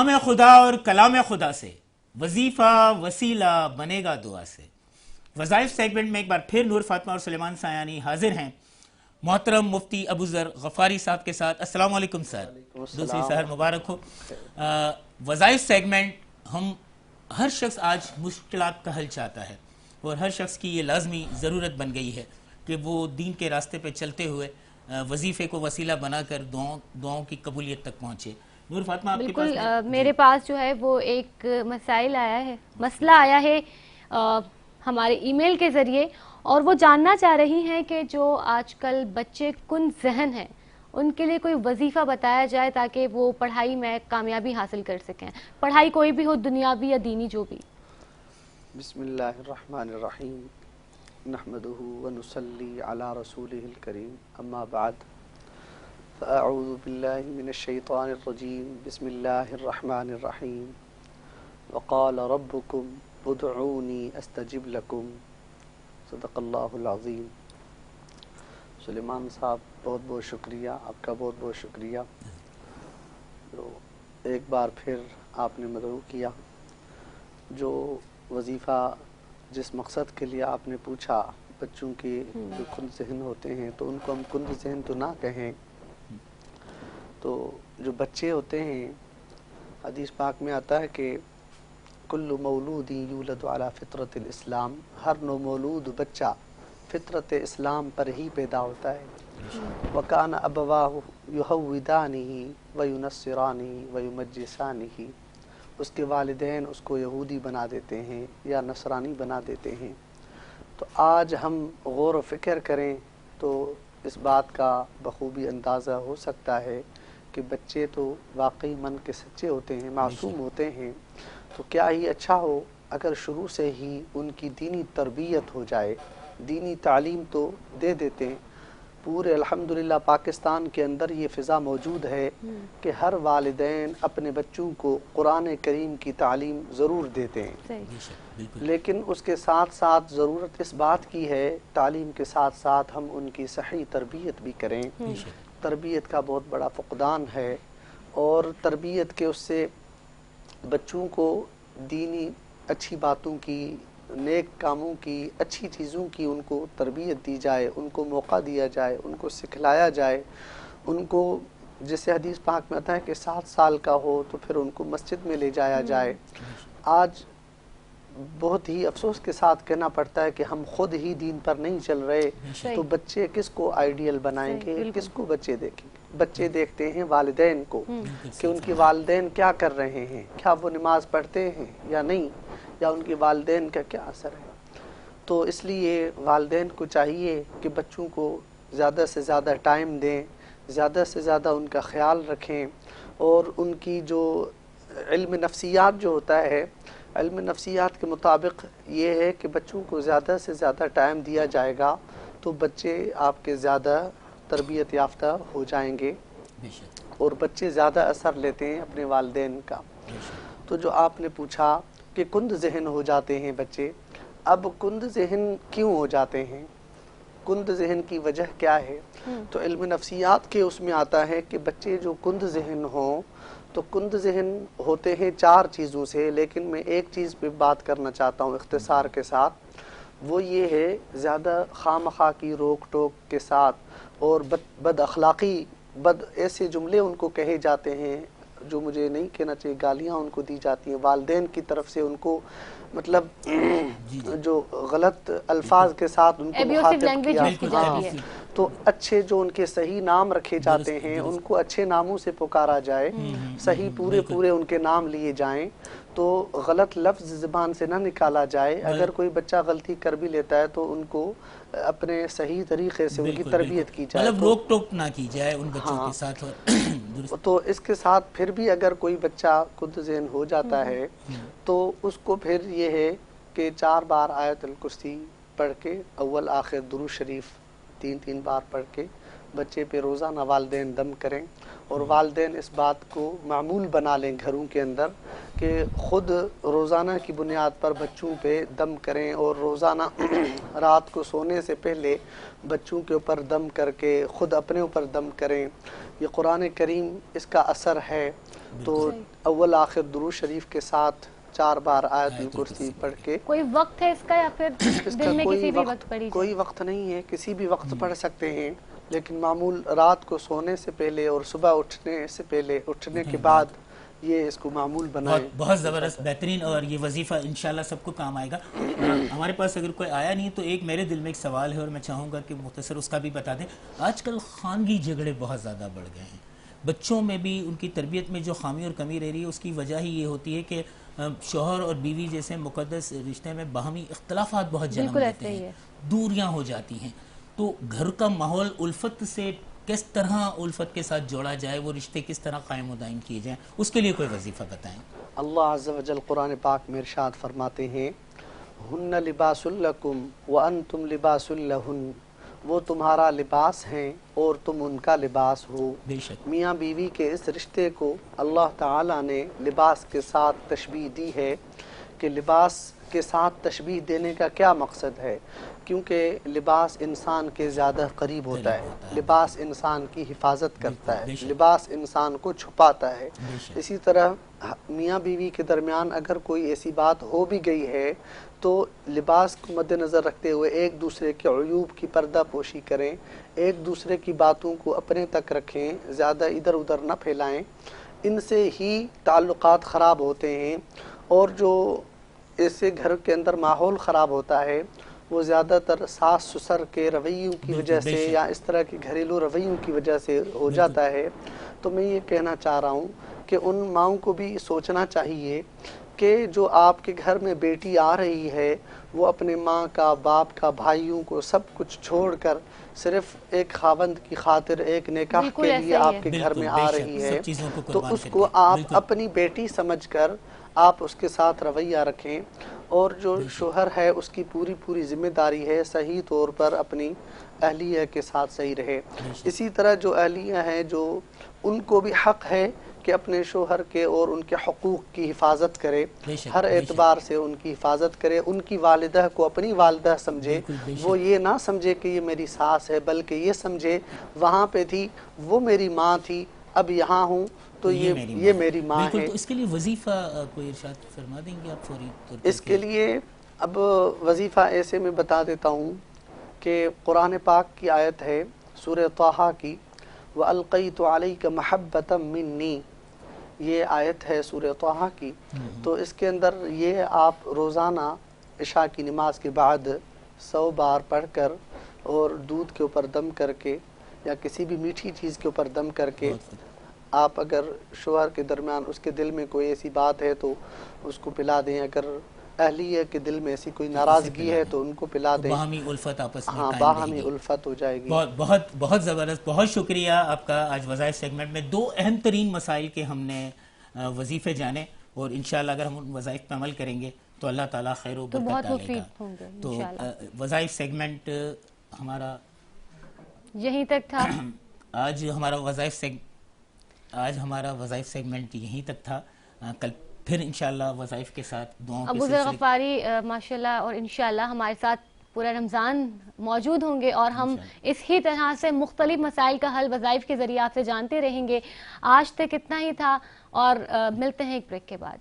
نام خدا اور کلام خدا سے وظیفہ وسیلہ بنے گا دعا سے۔ وظائف سیگمنٹ میں ایک بار پھر نور فاطمہ اور سلیمان سایانی حاضر ہیں محترم مفتی ابو ذر غفاری صاحب کے ساتھ۔ السلام علیکم سر، دوسری سحر مبارک ہو۔ وظائف سیگمنٹ ہم ہر شخص آج مشکلات کا حل چاہتا ہے اور ہر شخص کی یہ لازمی ضرورت بن گئی ہے کہ وہ دین کے راستے پہ چلتے ہوئے وظیفے کو وسیلہ بنا کر دعاؤں کی قبولیت تک پہنچے۔ نور فاطمہ آپ کے پاس بالکل میرے پاس جو ہے وہ ایک مسئلہ آیا ہے ہمارے ای میل کے ذریعے، اور وہ جاننا چاہ رہی ہیں کہ جو آج کل بچے کن ذہن ہیں ان کے لیے کوئی وظیفہ بتایا جائے تاکہ وہ پڑھائی میں کامیابی حاصل کر سکیں، پڑھائی کوئی بھی ہو، دنیاوی یا دینی جو بھی۔ بسم اللہ الرحمن الرحیم، نحمدہ ونصلی علی رسولہ الکریم، اما بعد فاعوذ باللہ من الشیطان الرجیم، بسم اللہ الرحمن الرحیم، وقال ربکم ادعونی استجب لکم، صدق اللہ العظیم۔ سلیمان صاحب بہت بہت شکریہ، آپ کا بہت بہت شکریہ، جو ایک بار پھر آپ نے مدعو کیا۔ جو وظیفہ جس مقصد کے لیے آپ نے پوچھا، بچوں کے جو کند ذہن ہوتے ہیں تو ان کو ہم کند ذہن تو نہ کہیں، تو جو بچے ہوتے ہیں حدیث پاک میں آتا ہے کہ کل مولود یولد علی فطرت الاسلام، ہر نو مولود بچہ فطرت اسلام پر ہی پیدا ہوتا ہے۔ وَكَانَ أَبَوَاهُ يُهَوِّدَانِهِ وَيُنَصِّرَانِهِ وَيُمَجِّسَانِهِ، اس کے والدین اس کو یہودی بنا دیتے ہیں یا نصرانی بنا دیتے ہیں۔ تو آج ہم غور و فکر کریں تو اس بات کا بخوبی اندازہ ہو سکتا ہے کہ بچے تو واقعی من کے سچے ہوتے ہیں، معصوم ہوتے ہیں، تو کیا ہی اچھا ہو اگر شروع سے ہی ان کی دینی تربیت ہو جائے، دینی تعلیم تو دے دیتے ہیں۔ پورے الحمدللہ پاکستان کے اندر یہ فضا موجود ہے کہ ہر والدین اپنے بچوں کو قرآن کریم کی تعلیم ضرور دیتے ہیں، لیکن اس کے ساتھ ساتھ ضرورت اس بات کی ہے تعلیم کے ساتھ ساتھ ہم ان کی صحیح تربیت بھی کریں۔ تربیت کا بہت بڑا فقدان ہے، اور تربیت کے اس سے بچوں کو دینی اچھی باتوں کی، نیک کاموں کی، اچھی چیزوں کی ان کو تربیت دی جائے، ان کو موقع دیا جائے، ان کو سکھلایا جائے، ان کو جیسے حدیث پاک میں آتا ہے کہ 7 سال کا ہو تو پھر ان کو مسجد میں لے جایا جائے۔ آج بہت ہی افسوس کے ساتھ کہنا پڑتا ہے کہ ہم خود ہی دین پر نہیں چل رہے، تو بچے کس کو آئیڈیل بنائیں گے، کس کو بچے دیکھیں گے؟ بچے دیکھتے ہیں والدین کو کہ ان کے والدین کیا کر رہے ہیں، کیا وہ نماز پڑھتے ہیں یا نہیں، یا ان کے والدین کا کیا اثر ہے۔ تو اس لیے والدین کو چاہیے کہ بچوں کو زیادہ سے زیادہ ٹائم دیں، زیادہ سے زیادہ ان کا خیال رکھیں، اور ان کی جو علم نفسیات جو ہوتا ہے، علم نفسیات کے مطابق یہ ہے کہ بچوں کو زیادہ سے زیادہ ٹائم دیا جائے گا تو بچے آپ کے زیادہ تربیت یافتہ ہو جائیں گے، اور بچے زیادہ اثر لیتے ہیں اپنے والدین کا۔ تو جو آپ نے پوچھا کہ کند ذہن ہو جاتے ہیں بچے، اب کند ذہن کیوں ہو جاتے ہیں، کند ذہن کی وجہ کیا ہے؟ تو علم نفسیات کے اس میں آتا ہے کہ بچے جو کند ذہن ہوں تو کند ذہن ہوتے ہیں 4 چیزوں سے، لیکن میں ایک چیز پہ بات کرنا چاہتا ہوں اختصار کے ساتھ، وہ یہ ہے زیادہ خواہ مخواہ کی روک ٹوک کے ساتھ، اور بد اخلاقی، ایسے جملے ان کو کہے جاتے ہیں جو مجھے نہیں کہنا چاہیے، گالیاں ان کو دی جاتی ہیں والدین کی طرف سے، ان کو مطلب جو غلط الفاظ کے ساتھ ان کو مخاطب کیا، تو اچھے جو ان کے صحیح نام رکھے جاتے ہیں ان کو اچھے ناموں سے پکارا جائے، صحیح پورے ان کے نام لیے جائیں، تو غلط لفظ زبان سے نہ نکالا جائے۔ اگر کوئی بچہ غلطی کر بھی لیتا ہے تو ان کو اپنے صحیح طریقے سے ان کی تربیت کی جائے، مطلب روک ٹوک نہ کی جائے ان بچوں کے ساتھ۔ تو اس کے ساتھ پھر بھی اگر کوئی بچہ کند ذہن ہو جاتا ہے تو اس کو پھر یہ ہے کہ 4 بار آیت الکرسی پڑھ کے، اول آخر درود شریف 3 بار پڑھ کے بچے پہ روزانہ والدین دم کریں، اور والدین اس بات کو معمول بنا لیں گھروں کے اندر کہ خود روزانہ کی بنیاد پر بچوں پہ دم کریں، اور روزانہ رات کو سونے سے پہلے بچوں کے اوپر دم کر کے خود اپنے اوپر دم کریں۔ یہ قرآن کریم اس کا اثر ہے۔ تو اول آخر درود شریف کے ساتھ 4 بار آیت الکرسی پڑھ کے. کوئی وقت ہے اس کا یا پھر اس کا دن میں کسی بھی وقت پڑھی کوئی وقت نہیں ہے، کسی بھی وقت پڑھ سکتے ہیں، لیکن معمول رات کو سونے سے پہلے اور صبح اٹھنے سے پہلے، اٹھنے کے بعد یہ اس کو معمول بنائیں. بہت زبردست، بہترین، اور یہ وظیفہ انشاءاللہ سب کو کام آئے گا. ہمارے پاس اگر کوئی آیا نہیں تو ایک میرے دل میں ایک سوال ہے اور میں چاہوں گا کہ مختصر اس کا بھی بتا دیں. آج کل خانگی جھگڑے بہت زیادہ بڑھ گئے ہیں، بچوں میں بھی ان کی تربیت میں جو خامی اور کمی رہ رہی ہے اس کی وجہ ہی یہ ہوتی ہے کہ شوہر اور بیوی جیسے مقدس رشتے میں باہمی اختلافات بہت جنم لیتے ہیں، دوریاں ہو جاتی ہیں. تو گھر کا ماحول الفت سے کس طرح الفت کے ساتھ جوڑا جائے، وہ رشتے کس طرح قائم و دائم کیے جائیں، اس کے لیے کوئی وظیفہ بتائیں. اللہ عز و جل قرآن پاک میں ارشاد فرماتے ہیں ہن لباس لکم وانتم لباس لہن، وہ تمہارا لباس ہیں اور تم ان کا لباس ہو. بے شک میاں بیوی کے اس رشتے کو اللہ تعالیٰ نے لباس کے ساتھ تشبیہ دی ہے کہ لباس کے ساتھ تشبیہ دینے کا کیا مقصد ہے؟ کیونکہ لباس انسان کے زیادہ قریب ہوتا ہے، لباس انسان کی حفاظت کرتا ہے، لباس انسان کو چھپاتا ہے. اسی طرح میاں بیوی کے درمیان اگر کوئی ایسی بات ہو بھی گئی ہے تو لباس کو مد نظر رکھتے ہوئے ایک دوسرے کے عیوب کی پردہ پوشی کریں، ایک دوسرے کی باتوں کو اپنے تک رکھیں، زیادہ ادھر ادھر نہ پھیلائیں. ان سے ہی تعلقات خراب ہوتے ہیں، اور جو ایسے گھر کے اندر ماحول خراب ہوتا ہے وہ زیادہ تر ساس سسر کے رویوں کی وجہ سے یا اس طرح کے گھریلو رویوں کی وجہ سے ہو جاتا ہے. تو میں یہ کہنا چاہ رہا ہوں کہ ان ماؤں کو بھی سوچنا چاہیے کہ جو آپ کے گھر میں بیٹی آ رہی ہے وہ اپنے ماں کا، باپ کا، بھائیوں کو سب کچھ چھوڑ کر صرف ایک خاوند کی خاطر ایک نکاح کے لیے آپ کے گھر میں آ رہی ہے، تو اس کو آپ اپنی بیٹی سمجھ کر آپ اس کے ساتھ رویہ رکھیں. اور جو شوہر ہے اس کی پوری ذمہ داری ہے صحیح طور پر اپنی اہلیہ کے ساتھ صحیح رہے. اسی طرح جو اہلیہ ہیں جو ان کو بھی حق ہے کہ اپنے شوہر کے اور ان کے حقوق کی حفاظت کرے، ہر اعتبار سے ان کی حفاظت کرے. ان کی والدہ کو اپنی والدہ سمجھے، وہ یہ نہ سمجھے کہ یہ میری ساس ہے، بلکہ یہ سمجھے وہاں پہ تھی وہ میری ماں تھی، اب یہاں ہوں تو یہ میری ماں ہے. تو اس کے لیے وظیفہ کوئی ارشاد فرما دیں گے آپ فوری طور پر؟ اس کے لیے اب وظیفہ ایسے میں بتا دیتا ہوں کہ قرآن پاک کی آیت ہے سورہ طٰہٰ کی، وَأَلْقَيْتُ عَلَيْكَ مَحَبَّةً مِّنِّي، یہ آیت ہے سورہ طٰہٰ کی. تو اس کے اندر یہ آپ روزانہ عشاء کی نماز کے بعد 100 بار پڑھ کر اور دودھ کے اوپر دم کر کے یا کسی بھی میٹھی چیز کے اوپر دم کر کے آپ اگر شوہر کے درمیان اس کے دل میں کوئی ایسی بات ہے تو اس کو پلا دیں، اگر اہلیہ کے دل میں ایسی کوئی ناراضگی ہے تو ان کو پلا دیں، باہمی الفت آپس میں قائم رہے گی. باہمی الفت ہو جائے گی. بہت زبردست، بہت شکریہ آپ کا. آج وظائف سیگمنٹ میں 2 اہم ترین مسائل کے ہم نے وظیفے جانے، اور انشاءاللہ اگر ہم ان وظائف پہ عمل کریں گے تو اللہ تعالیٰ خیر و برکت ڈالے گا. تو وظائف سیگمنٹ ہمارا یہیں تک تھا. آج ہمارا وظائف سیگمنٹ یہیں تک تھا. کل پھر انشاءاللہ وظائف کے ساتھ دعاؤں کے ابوذر غفاری ماشاءاللہ اور انشاءاللہ ہمارے ساتھ پورا رمضان موجود ہوں گے، اور ہم اس ہی طرح سے مختلف مسائل کا حل وظائف کے ذریعے آپ سے جانتے رہیں گے. آج تک اتنا ہی تھا، اور ملتے ہیں ایک بریک کے بعد.